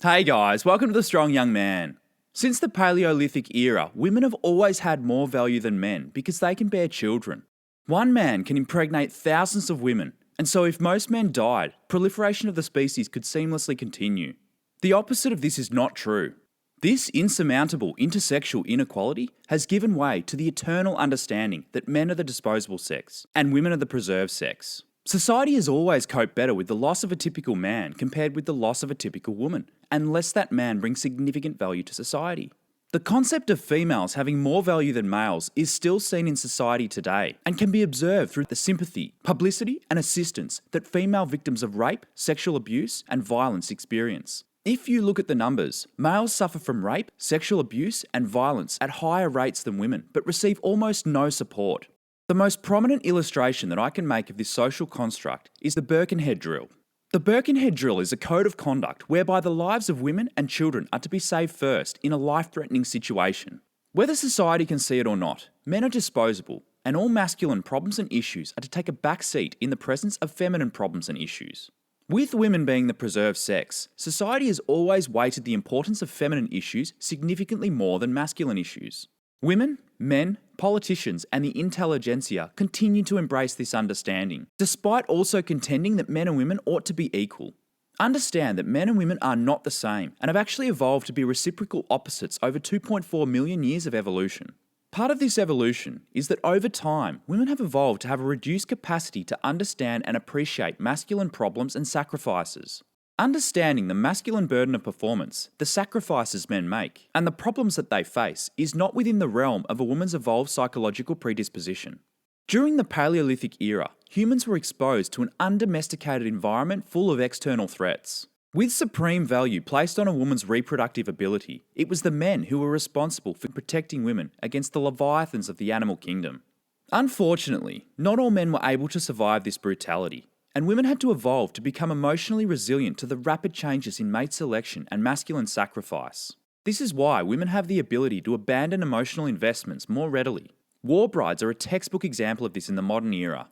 Hey guys, welcome to The Strong Young Man. Since the Paleolithic era, women have always had more value than men because they can bear children. One man can impregnate thousands of women, and so if most men died, proliferation of the species could seamlessly continue. The opposite of this is not true. This insurmountable intersexual inequality has given way to the eternal understanding that men are the disposable sex and women are the preserved sex. Society has always coped better with the loss of a typical man compared with the loss of a typical woman, unless that man brings significant value to society. The concept of females having more value than males is still seen in society today and can be observed through the sympathy, publicity, and assistance that female victims of rape, sexual abuse, and violence experience. If you look at the numbers, males suffer from rape, sexual abuse, and violence at higher rates than women, but receive almost no support. The most prominent illustration that I can make of this social construct is the Birkenhead drill. The Birkenhead drill is a code of conduct whereby the lives of women and children are to be saved first in a life-threatening situation. Whether society can see it or not, men are disposable, and all masculine problems and issues are to take a back seat in the presence of feminine problems and issues. With women being the preserved sex, society has always weighted the importance of feminine issues significantly more than masculine issues. Women, men, politicians, and the intelligentsia continue to embrace this understanding, despite also contending that men and women ought to be equal. Understand that men and women are not the same and have actually evolved to be reciprocal opposites over 2.4 million years of evolution. Part of this evolution is that over time, women have evolved to have a reduced capacity to understand and appreciate masculine problems and sacrifices. Understanding the masculine burden of performance, the sacrifices men make, and the problems that they face is not within the realm of a woman's evolved psychological predisposition. During the Paleolithic era, humans were exposed to an undomesticated environment full of external threats. With supreme value placed on a woman's reproductive ability, it was the men who were responsible for protecting women against the leviathans of the animal kingdom. Unfortunately, not all men were able to survive this brutality, and women had to evolve to become emotionally resilient to the rapid changes in mate selection and masculine sacrifice. This is why women have the ability to abandon emotional investments more readily. War brides are a textbook example of this in the modern era.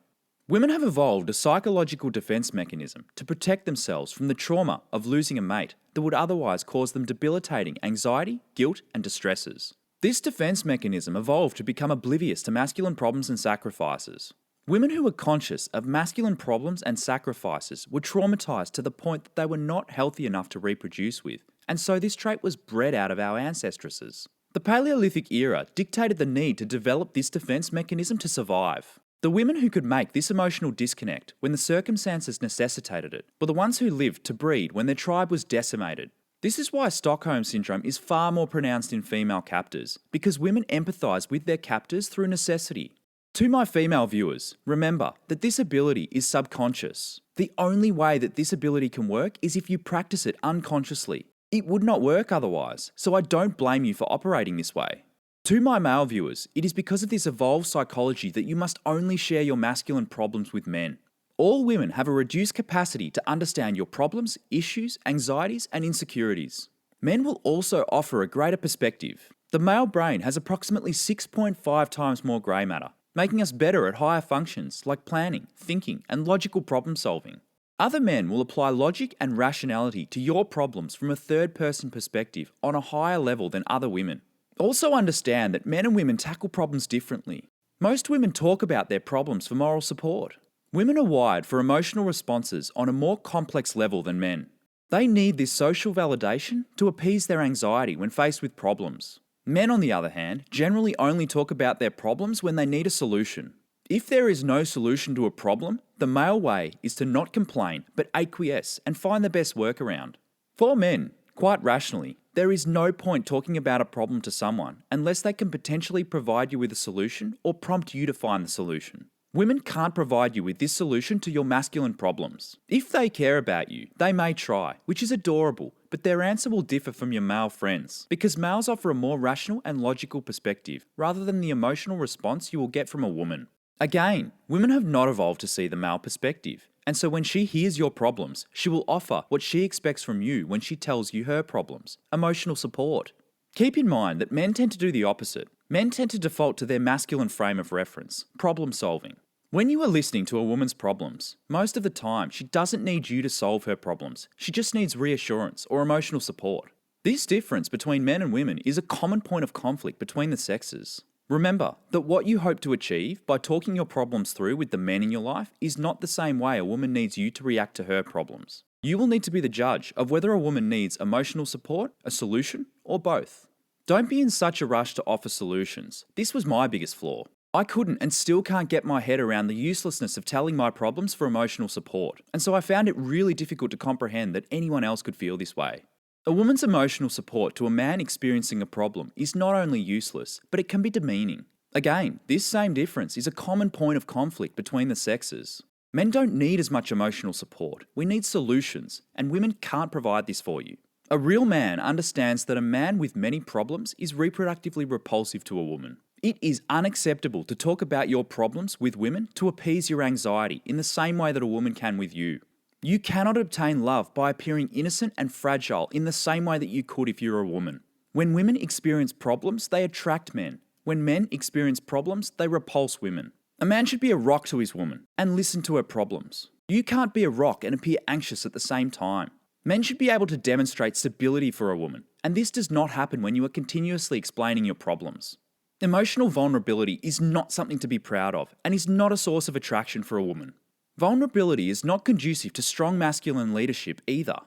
Women have evolved a psychological defense mechanism to protect themselves from the trauma of losing a mate that would otherwise cause them debilitating anxiety, guilt, and distresses. This defense mechanism evolved to become oblivious to masculine problems and sacrifices. Women who were conscious of masculine problems and sacrifices were traumatized to the point that they were not healthy enough to reproduce with, and so this trait was bred out of our ancestresses. The Paleolithic era dictated the need to develop this defense mechanism to survive. The women who could make this emotional disconnect when the circumstances necessitated it were the ones who lived to breed when their tribe was decimated. This is why Stockholm Syndrome is far more pronounced in female captors, because women empathize with their captors through necessity. To my female viewers, remember that this ability is subconscious. The only way that this ability can work is if you practice it unconsciously. It would not work otherwise, so I don't blame you for operating this way. To my male viewers, it is because of this evolved psychology that you must only share your masculine problems with men. All women have a reduced capacity to understand your problems, issues, anxieties, and insecurities. Men will also offer a greater perspective. The male brain has approximately 6.5 times more grey matter, making us better at higher functions like planning, thinking, and logical problem solving. Other men will apply logic and rationality to your problems from a third-person perspective on a higher level than other women. Also understand that men and women tackle problems differently. Most women talk about their problems for moral support. Women are wired for emotional responses on a more complex level than men. They need this social validation to appease their anxiety when faced with problems. Men, on the other hand, generally only talk about their problems when they need a solution. If there is no solution to a problem, the male way is to not complain, but acquiesce and find the best workaround. For men, quite rationally, there is no point talking about a problem to someone unless they can potentially provide you with a solution or prompt you to find the solution. Women can't provide you with this solution to your masculine problems. If they care about you, they may try, which is adorable, but their answer will differ from your male friends, because males offer a more rational and logical perspective, rather than the emotional response you will get from a woman. Again, women have not evolved to see the male perspective, and so when she hears your problems, she will offer what she expects from you when she tells you her problems: emotional support. Keep in mind that men tend to do the opposite. Men tend to default to their masculine frame of reference, problem solving. When you are listening to a woman's problems, most of the time she doesn't need you to solve her problems. She just needs reassurance or emotional support. This difference between men and women is a common point of conflict between the sexes. Remember that what you hope to achieve by talking your problems through with the men in your life is not the same way a woman needs you to react to her problems. You will need to be the judge of whether a woman needs emotional support, a solution, or both. Don't be in such a rush to offer solutions. This was my biggest flaw. I couldn't and still can't get my head around the uselessness of telling my problems for emotional support, and so I found it really difficult to comprehend that anyone else could feel this way. A woman's emotional support to a man experiencing a problem is not only useless, but it can be demeaning. Again, this same difference is a common point of conflict between the sexes. Men don't need as much emotional support. We need solutions, and women can't provide this for you. A real man understands that a man with many problems is reproductively repulsive to a woman. It is unacceptable to talk about your problems with women to appease your anxiety in the same way that a woman can with you. You cannot obtain love by appearing innocent and fragile in the same way that you could if you're a woman. When women experience problems, they attract men. When men experience problems, they repulse women. A man should be a rock to his woman and listen to her problems. You can't be a rock and appear anxious at the same time. Men should be able to demonstrate stability for a woman, and this does not happen when you are continuously explaining your problems. Emotional vulnerability is not something to be proud of and is not a source of attraction for a woman. Vulnerability is not conducive to strong masculine leadership either.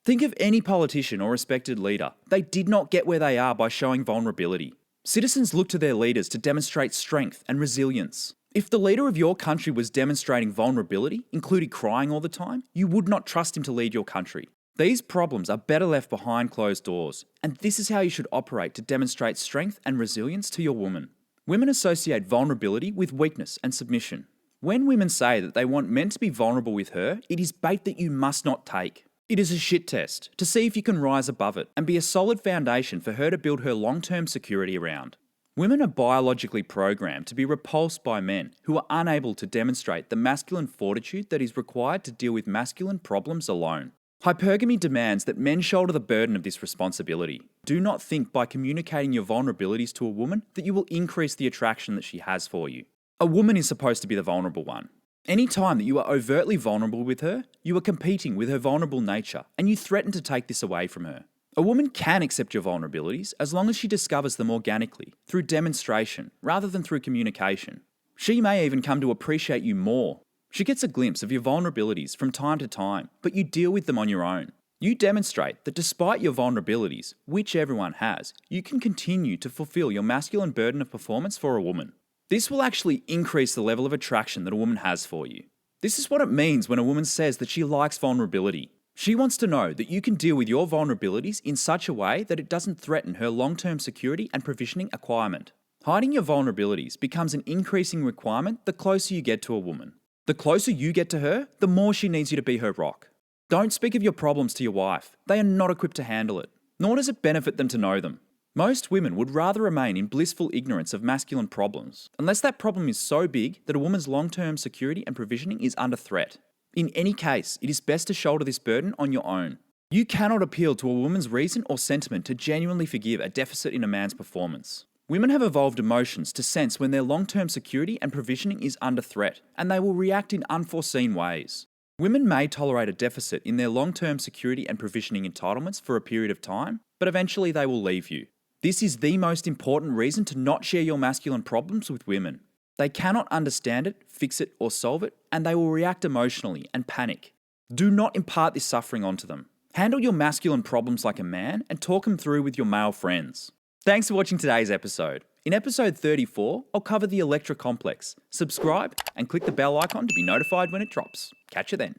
Think of any politician or respected leader. They did not get where they are by showing vulnerability. Citizens look to their leaders to demonstrate strength and resilience. If the leader of your country was demonstrating vulnerability, including crying all the time, you would not trust him to lead your country. These problems are better left behind closed doors, and this is how you should operate to demonstrate strength and resilience to your woman. Women associate vulnerability with weakness and submission. When women say that they want men to be vulnerable with her, it is bait that you must not take. It is a shit test to see if you can rise above it and be a solid foundation for her to build her long-term security around. Women are biologically programmed to be repulsed by men who are unable to demonstrate the masculine fortitude that is required to deal with masculine problems alone. Hypergamy demands that men shoulder the burden of this responsibility. Do not think by communicating your vulnerabilities to a woman that you will increase the attraction that she has for you. A woman is supposed to be the vulnerable one. Any time that you are overtly vulnerable with her, you are competing with her vulnerable nature, and you threaten to take this away from her. A woman can accept your vulnerabilities as long as she discovers them organically, through demonstration, rather than through communication. She may even come to appreciate you more. She gets a glimpse of your vulnerabilities from time to time, but you deal with them on your own. You demonstrate that despite your vulnerabilities, which everyone has, you can continue to fulfill your masculine burden of performance for a woman. This will actually increase the level of attraction that a woman has for you. This is what it means when a woman says that she likes vulnerability. She wants to know that you can deal with your vulnerabilities in such a way that it doesn't threaten her long-term security and provisioning acquirement. Hiding your vulnerabilities becomes an increasing requirement the closer you get to a woman. The closer you get to her, the more she needs you to be her rock. Don't speak of your problems to your wife. They are not equipped to handle it, nor does it benefit them to know them. Most women would rather remain in blissful ignorance of masculine problems, unless that problem is so big that a woman's long-term security and provisioning is under threat. In any case, it is best to shoulder this burden on your own. You cannot appeal to a woman's reason or sentiment to genuinely forgive a deficit in a man's performance. Women have evolved emotions to sense when their long-term security and provisioning is under threat, and they will react in unforeseen ways. Women may tolerate a deficit in their long-term security and provisioning entitlements for a period of time, but eventually they will leave you. This is the most important reason to not share your masculine problems with women. They cannot understand it, fix it, or solve it, and they will react emotionally and panic. Do not impart this suffering onto them. Handle your masculine problems like a man and talk them through with your male friends. Thanks for watching today's episode. In episode 34, I'll cover the Electra complex. Subscribe and click the bell icon to be notified when it drops. Catch you then.